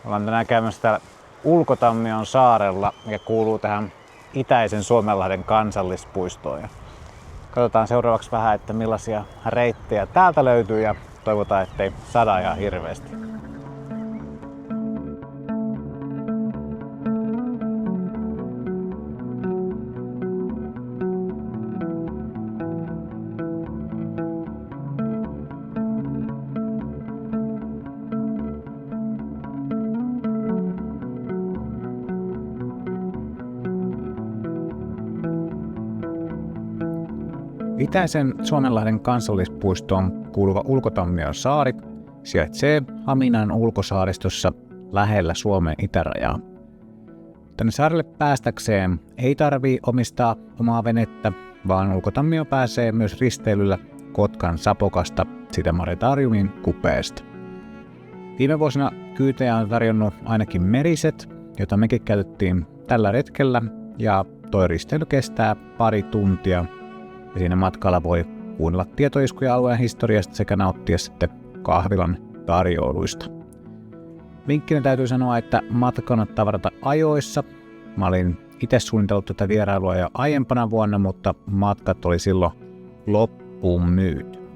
Ollaan tänään käymässä täällä Ulkotammion saarella, mikä kuuluu tähän itäisen Suomenlahden kansallispuistoon. Ja katsotaan seuraavaksi vähän, että millaisia reittejä täältä löytyy ja toivotaan, ettei sada ihan hirveästi. Itäisen Suomenlahden kansallispuistoon kuuluva Ulkotammion saari sijaitsee Haminan ulkosaaristossa lähellä Suomen itärajaa. Tänne saarelle päästäkseen ei tarvitse omistaa omaa venettä, vaan Ulkotammio pääsee myös risteilyllä Kotkan Sapokasta sitä Maritariumin kupeesta. Viime vuosina kyytejä on tarjonnut ainakin Meriset, jota mekin käytettiin tällä retkellä, ja toi risteily kestää pari tuntia. Ja siinä matkalla voi kuunnella tietoiskuja alueen historiasta sekä nauttia sitten kahvilan tarjoiluista. Vinkkinä täytyy sanoa, että matka kannattaa varata ajoissa. Mä olin itse suunnitellut tätä vierailua jo aiempana vuonna, mutta matkat oli silloin loppuun myyty.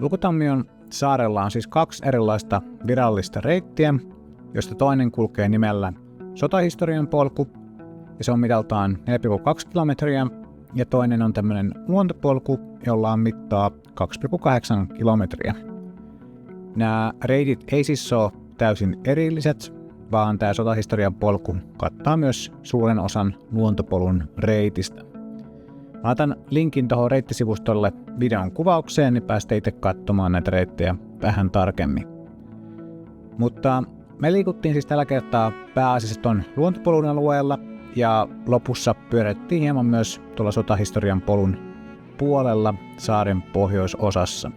Ulkotammion saarella on siis kaksi erilaista virallista reittiä, josta toinen kulkee nimellä Sotahistorian polku, ja se on mitaltaan 4,2 kilometriä, ja toinen on tämmöinen luontopolku, jolla on mittaa 2,8 kilometriä. Nämä reitit ei siis ole täysin erilliset, vaan tämä Sotahistorian polku kattaa myös suuren osan luontopolun reitistä. Mä laitan linkin tuohon reittisivustolle videon kuvaukseen, niin pääsette itse katsomaan näitä reittejä vähän tarkemmin. Mutta me liikuttiin siis tällä kertaa pääasiassa tuon luontopolun alueella, ja lopussa pyörättiin hieman myös tuolla Sotahistorian polun puolella saaren pohjoisosassa.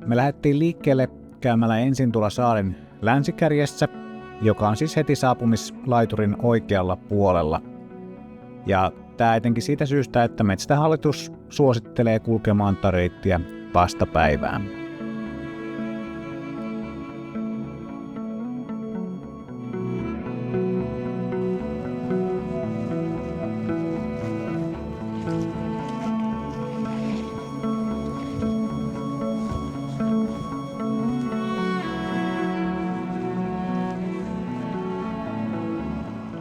Me lähdettiin liikkeelle käymällä ensin tuolla saaren länsikärjessä, joka on siis heti saapumislaiturin oikealla puolella. Ja tämä etenkin siitä syystä, että Metsähallitus suosittelee kulkemaan reittiä vastapäivään.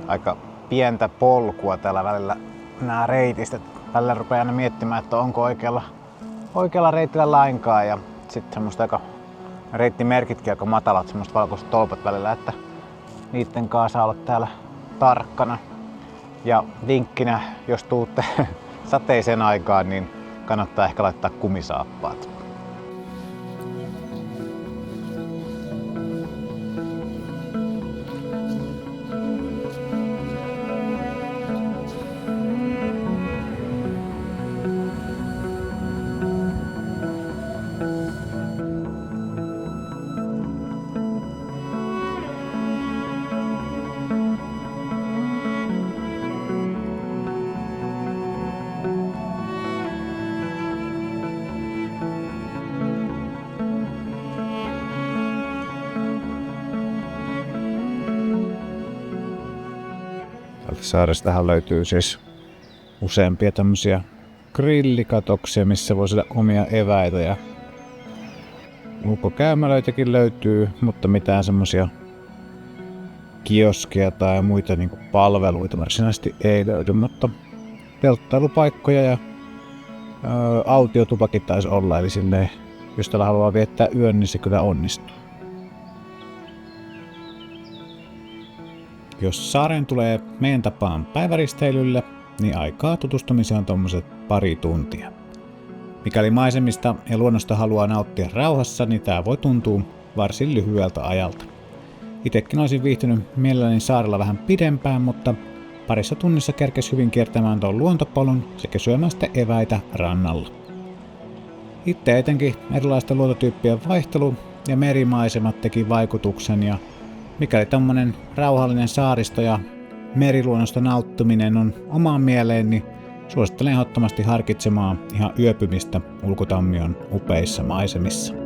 Aika pientä polkua täällä välillä nämä reitistöt. Välillä rupeaa aina miettimään, että onko oikealla reitillä lainkaan, ja sitten semmoista aika reittimerkitkin aika matalat, semmoista valkoiset tolpat välillä, että niitten kanssa saa olla täällä tarkkana. Ja vinkkinä, jos tuutte sateisen aikaan, niin kannattaa ehkä laittaa kumisaappaat. Saarestahan löytyy siis useampia tämmöisiä grillikatoksia, missä voi saada omia eväitä, ja ulkokäymälöitäkin löytyy, mutta mitään semmoisia kioskeja tai muita niinku palveluita varsinaisesti ei löydy, mutta telttailupaikkoja ja autiotupakin taisi olla, eli silleen, jos täällä haluaa viettää yön, niin se kyllä onnistuu. Jos saareen tulee meidän tapaan päiväristeilylle, niin aikaa tutustumiseen on tommoset pari tuntia. Mikäli maisemista ja luonnosta haluaa nauttia rauhassa, niin tää voi tuntua varsin lyhyeltä ajalta. Itekin olisin viihtynyt mielelläni saarella vähän pidempään, mutta parissa tunnissa kerkesi hyvin kiertämään tuon luontopolun sekä syömään sitten eväitä rannalla. Itse etenkin erilaisten luontotyyppien vaihtelu ja merimaisemat teki vaikutuksen, ja mikäli tommonen rauhallinen saaristo ja meriluonnosta nauttiminen on omaan mieleen, niin suosittelen ehdottomasti harkitsemaan ihan yöpymistä Ulkotammion upeissa maisemissa.